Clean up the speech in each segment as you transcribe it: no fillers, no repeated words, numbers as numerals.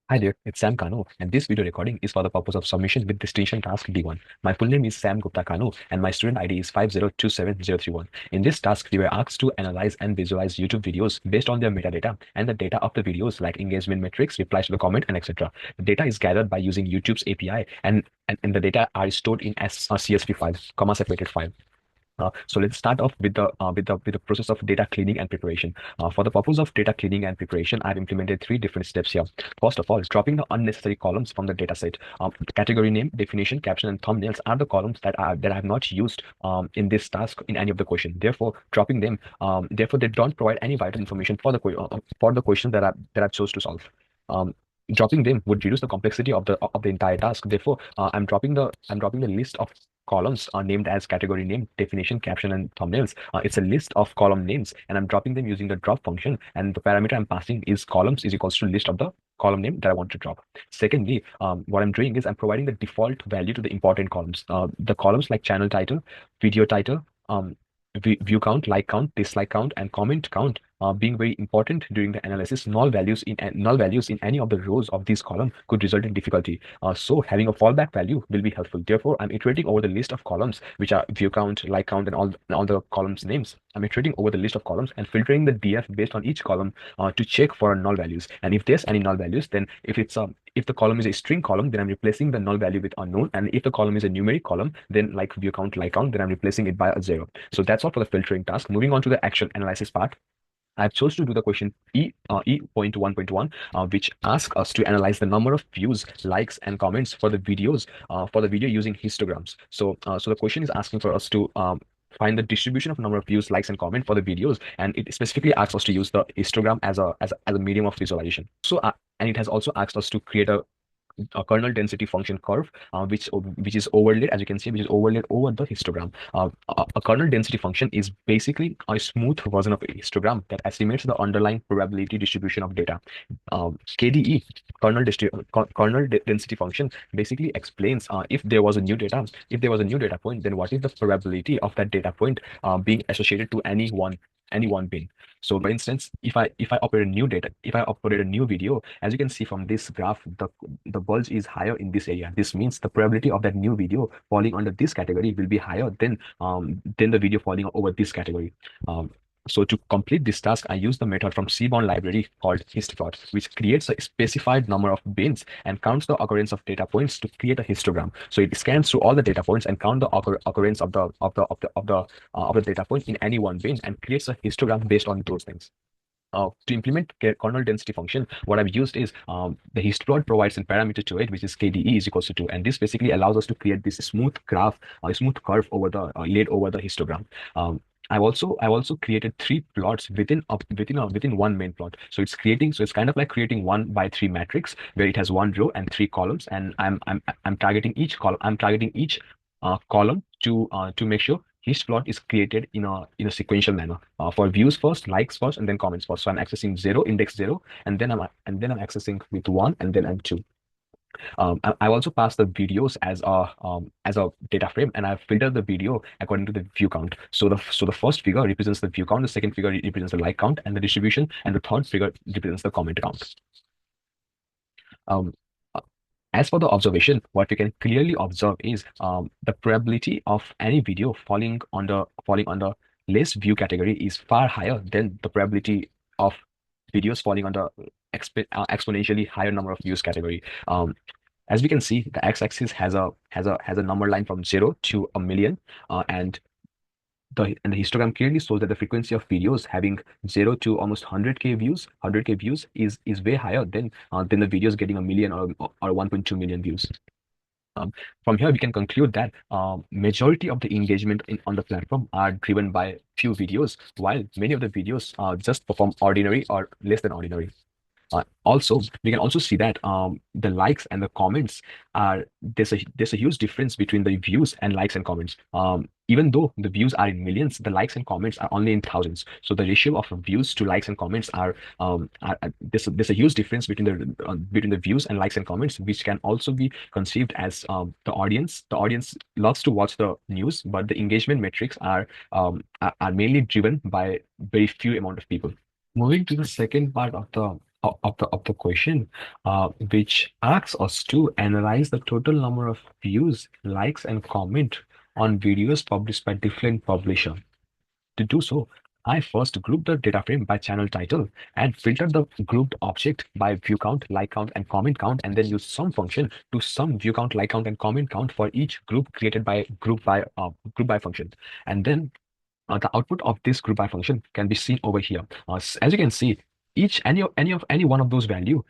Hi there, it's Sam Kanu, and this video recording is for the purpose of submission with distinction task D1. My full name is Sam Gupta Kanu, and my student ID is 5027031. In this task, we were asked to analyze and visualize YouTube videos based on their metadata and the data of the videos like engagement metrics, replies to the comment, and etc. The data is gathered by using YouTube's API, and the data are stored in as a CSV file, comma separated file. So let's start off with the process of data cleaning and preparation. For the purpose of data cleaning and preparation, I've implemented three different steps here. First of all, dropping the unnecessary columns from the dataset. Category name, definition, caption, and thumbnails are the columns that I have not used in this task in any of the question. Therefore, dropping them. Therefore, they don't provide any vital information for the question that I chose to solve. Dropping them would reduce the complexity of the entire task. Therefore, I'm dropping the list of columns are named as category name, definition, caption, and thumbnails. It's a list of column names, and I'm dropping them using the drop function. And the parameter I'm passing is columns is equals to list of the column name that I want to drop. Secondly, what I'm doing is I'm providing the default value to the important columns. The columns like channel title, video title, view count, like count, dislike count, and comment count being very important during the analysis. Null values in any of the rows of this column could result in difficulty. So having a fallback value will be helpful. Therefore, I'm iterating over the list of columns which are view count, like count, and all the columns names. I'm iterating over the list of columns and filtering the DF based on each column to check for null values. And if there's any null values, then if the column is a string column, then I'm replacing the null value with unknown. And if the column is a numeric column, then like view count, like count, then I'm replacing it by a 0. So that's all for the filtering task. Moving on to the actual analysis part. I've chose to do the question E.1.1, which asks us to analyze the number of views, likes, and comments for the videos for the video using histograms. So the question is asking for us to find the distribution of number of views, likes, and comment for the videos, and it specifically asks us to use the histogram as a medium of visualization. And it has also asked us to create a kernel density function curve, which is overlaid, as you can see, which is overlaid over the histogram. A kernel density function is basically a smooth version of a histogram that estimates the underlying probability distribution of data. KDE, kernel density function, basically explains if there was a new data point, then what is the probability of that data point being associated to any one bin. So for instance, if I uploaded a new video, as you can see from this graph, the bulge is higher in this area. This means the probability of that new video falling under this category will be higher than the video falling over this category. So to complete this task, I use the method from Seaborn library called histplot, which creates a specified number of bins and counts the occurrence of data points to create a histogram. So it scans through all the data points and count the occurrence of the data point in any one bin and creates a histogram based on those things. To implement kernel density function, what I've used is the histplot provides a parameter to it, which is KDE is equals to 2. And this basically allows us to create this smooth graph, a smooth curve laid over the histogram. I've also created three plots within one main plot. So it's kind of like creating 1 by 3 matrix where it has one row and 3 columns, and I'm targeting each column. I'm targeting each column to make sure each plot is created in a sequential manner. For views first, likes first, and then comments first. So I'm accessing 0, index 0, and then I'm accessing with 1, and then I'm 2. I also passed the videos as a data frame, and I've filtered the video according to the view count. So the first figure represents the view count, the second figure represents the like count and the distribution, and the third figure represents the comment count. Um, uh, as for the observation, what we can clearly observe is the probability of any video falling under less view category is far higher than the probability of videos falling under exponentially higher number of views category. As we can see, the x-axis has a number line from 0 to a million, and the histogram clearly shows that the frequency of videos having 0 to almost 100k views is way higher than the videos getting a million or 1.2 million views. From here, we can conclude that majority of the engagement on the platform are driven by few videos, while many of the videos just perform ordinary or less than ordinary. Also, we can also see that the likes and the comments there's a huge difference between the views and likes and comments. Even though the views are in millions, the likes and comments are only in thousands. So the ratio of views to likes and comments there's a huge difference between the views and likes and comments, which can also be conceived as the audience. The audience loves to watch the news, but the engagement metrics are mainly driven by very few amount of people. Moving to the second part of the question, which asks us to analyze the total number of views, likes, and comment on videos published by different publisher. To do so, I first group the data frame by channel title and filter the grouped object by view count, like count, and comment count, and then use sum function to sum view count, like count, and comment count for each group created by group by function. And then the output of this group by function can be seen over here. As you can see, each any one of those value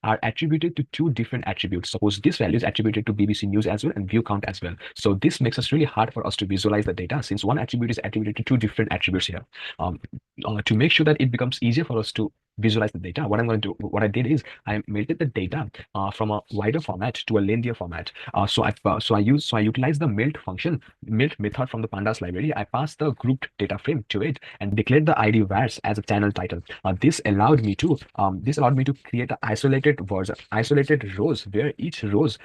are attributed to two different attributes. Suppose this value is attributed to BBC News as well and view count as well. So this makes us really hard for us to visualize the data since one attribute is attributed to two different attributes here. To make sure that it becomes easier for us to visualize the data, what I did is I melted the data from a wider format to a linear format. So I utilized the melt function, melt method from the pandas library. I passed the grouped data frame to it and declared the ID vars as a channel title. This allowed me to create an isolated rows where each rows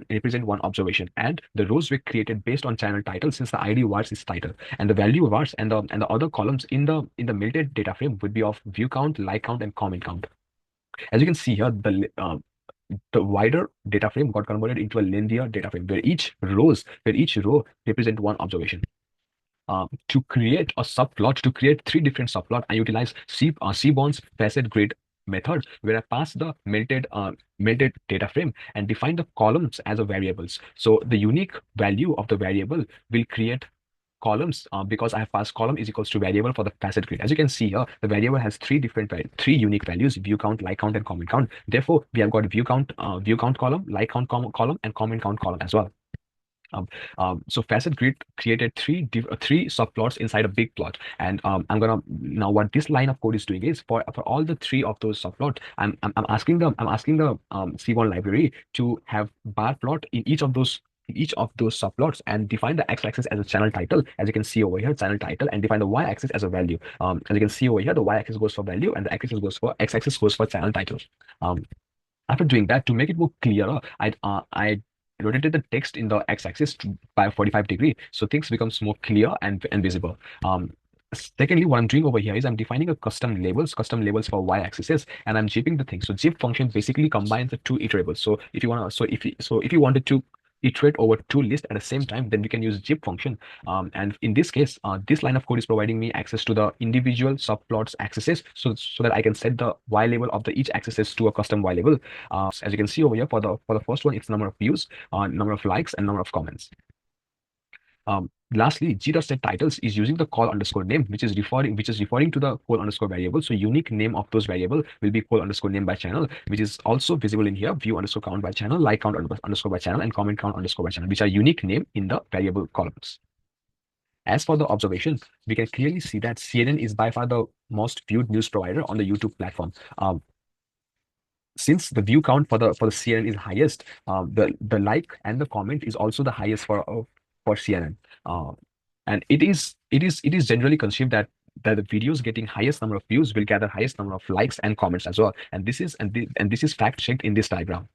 represent one observation, and the rows were created based on channel title since the ID vars is title, and the value vars and the other columns in the melted data frame would be of view count, like count, and comment count. As you can see here, the wider data frame got converted into a linear data frame where each row represent one observation. To create three different subplot, I utilize Seaborn's facet grid method where I pass the melted data frame and define the columns as a variables. So the unique value of the variable will create columns because I have passed column is equals to variable for the facet grid. As you can see here, the variable has three unique values: view count, like count, and comment count. Therefore, we have got view count column, like count column, and comment count column as well. So facet grid created three subplots inside a big plot, and I'm gonna now what this line of code is doing is for all the three of those subplots, I'm asking the C1 library to have bar plot in each of those subplots and define the x-axis as a channel title, as you can see over here, channel title, and define the y-axis as a value. As you can see over here, the y-axis goes for value and the x-axis goes for channel title. After doing that, to make it more clearer, I rotated the text in the x-axis by 45 degree, so things becomes more clear and visible. Secondly, what I'm doing over here is I'm defining a custom labels for y-axis, and I'm zipping the thing. So zip function basically combines the two iterables. So if you wanted to iterate over two lists at the same time, then we can use zip function. And in this case, this line of code is providing me access to the individual subplots axes, so that I can set the y label of each axis to a custom y label. As you can see over here, for the first one, it's number of views, number of likes, and number of comments. Lastly, g.set titles is using the call underscore name, which is referring to the call underscore variable. So unique name of those variable will be call underscore name by channel, which is also visible in here, view underscore count by channel, like count underscore by channel, and comment count underscore by channel, which are unique name in the variable columns. As for the observation, we can clearly see that CNN is by far the most viewed news provider on the YouTube platform. Since the view count for the CNN is highest, the like and the comment is also the highest for CNN. And it is generally conceived that the videos getting highest number of views will gather highest number of likes and comments as well. And this is fact checked in this diagram.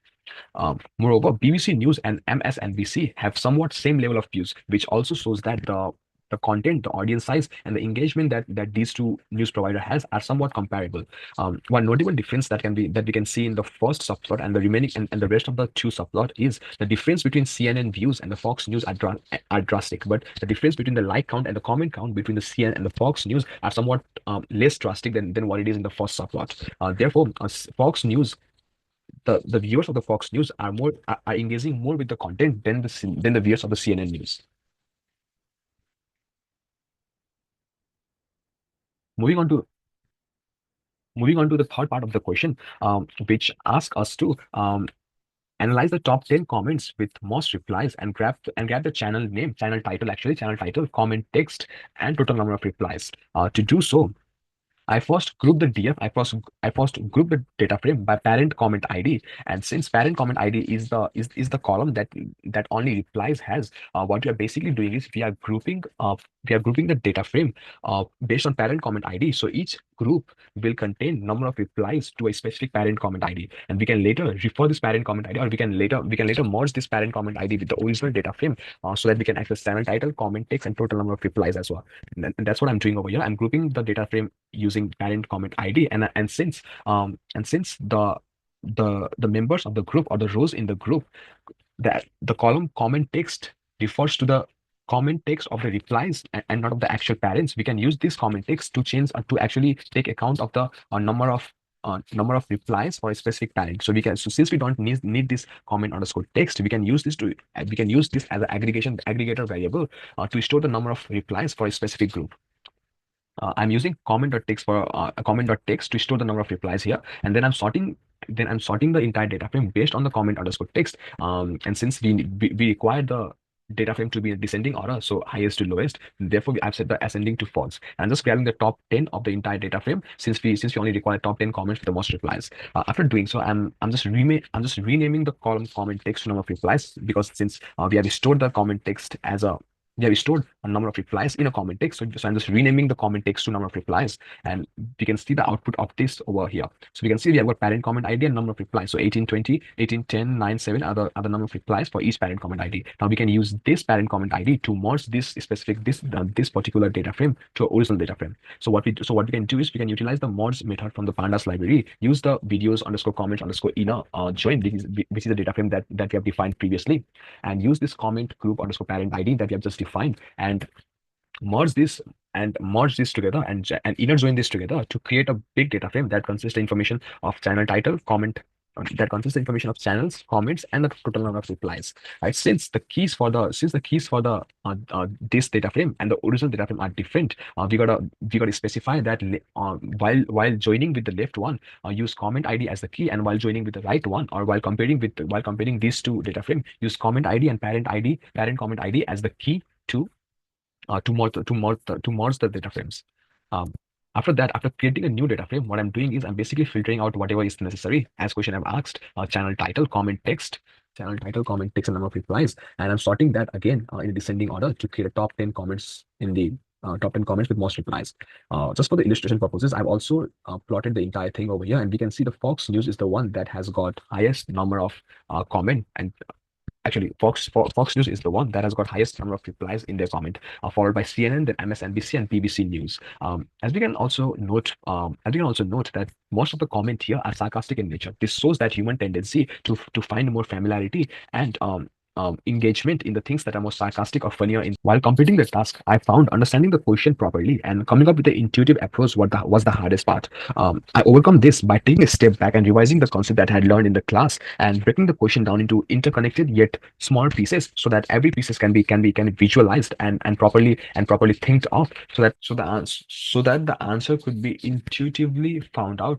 Moreover, BBC News and MSNBC have somewhat same level of views, which also shows that the content, the audience size, and the engagement that these two news provider has are somewhat comparable. One notable difference that we can see in the first subplot and the remaining and the rest of the two subplot is the difference between CNN views and the Fox News are drastic, but the difference between the like count and the comment count between the CNN and the Fox News are somewhat less drastic than what it is in the first subplot. Therefore, Fox News the viewers of the Fox News are engaging more with the content than the viewers of the CNN news. Moving on to the third part of the question, which asks us to analyze the top 10 comments with most replies and grab the channel name, channel title, comment text, and total number of replies. To do so, I first group the DF. I first group the data frame by parent comment ID, and since parent comment ID is the column that only replies has, what we are basically doing is we are grouping we are grouping the data frame based on parent comment ID. So each group will contain number of replies to a specific parent comment ID, and we can later refer this parent comment ID, or we can later merge this parent comment ID with the original data frame, so that we can access channel title, comment text, and total number of replies as well. And that's what I'm doing over here. I'm grouping the data frame using parent comment ID, and since the members of the group, or the rows in the group, that the column comment text refers to the comment text of the replies, and not of the actual parents, we can use this comment text to change, to actually take account of the number of replies for a specific parent. So since we don't need this comment underscore text, we can use this as an aggregator variable to store the number of replies for a specific group. I'm using comment.text for a comment.text to store the number of replies here, and then I'm sorting the entire data frame based on the comment underscore text. And since we require the data frame to be in descending order, so highest to lowest, therefore I've set the ascending to false. And I'm just grabbing the top 10 of the entire data frame, since we only require top 10 comments with the most replies. After doing so, I'm just renaming the column comment text to number of replies, because since we have stored a number of replies in a comment text. So I'm just renaming the comment text to number of replies, and we can see the output of this over here. So we can see we have got parent comment ID and number of replies. So 18, 20, 18, 10, 9, 7 are the number of replies for each parent comment ID. Now we can use this parent comment ID to merge this particular data frame to our original data frame. So what we can do is we can utilize the merge method from the pandas library, use the videos underscore comments underscore inner join, which is the data frame that we have defined previously, and use this comment group underscore parent ID that we have just defined, and merge this merge this together, and inner join this together to create a big data frame that consists of information of channel title, comment, that consists of information of channels, comments, and the total number of replies. Right? Since the keys for the this data frame and the original data frame are different, we gotta specify that while joining with the left one, use comment ID as the key, and while joining with the right one, or while comparing these two data frame, use comment ID and parent comment ID as the key to merge the data frames. Um, After that, after creating a new data frame, what I'm doing is I'm basically filtering out whatever is necessary as question I've asked: channel title, comment text, and number of replies, and I'm sorting that again in a descending order to create a top 10 comments in the top 10 comments with most replies. Just for the illustration purposes, I've also plotted the entire thing over here, and we can see the Fox News is the one that has got highest number of comment, and actually, Fox News is the one that has got highest number of replies in their comment, followed by CNN, then MSNBC, and BBC News. As we can also note that most of the comment here are sarcastic in nature. This shows that human tendency to find more familiarity and engagement in the things that are more sarcastic or funnier. While completing the task, I found understanding the question properly and coming up with the intuitive approach was the hardest part. I overcome this by taking a step back and revising the concept that I had learned in the class, and breaking the question down into interconnected yet small pieces, so that every pieces can be visualized and properly think of, so that the answer could be intuitively found out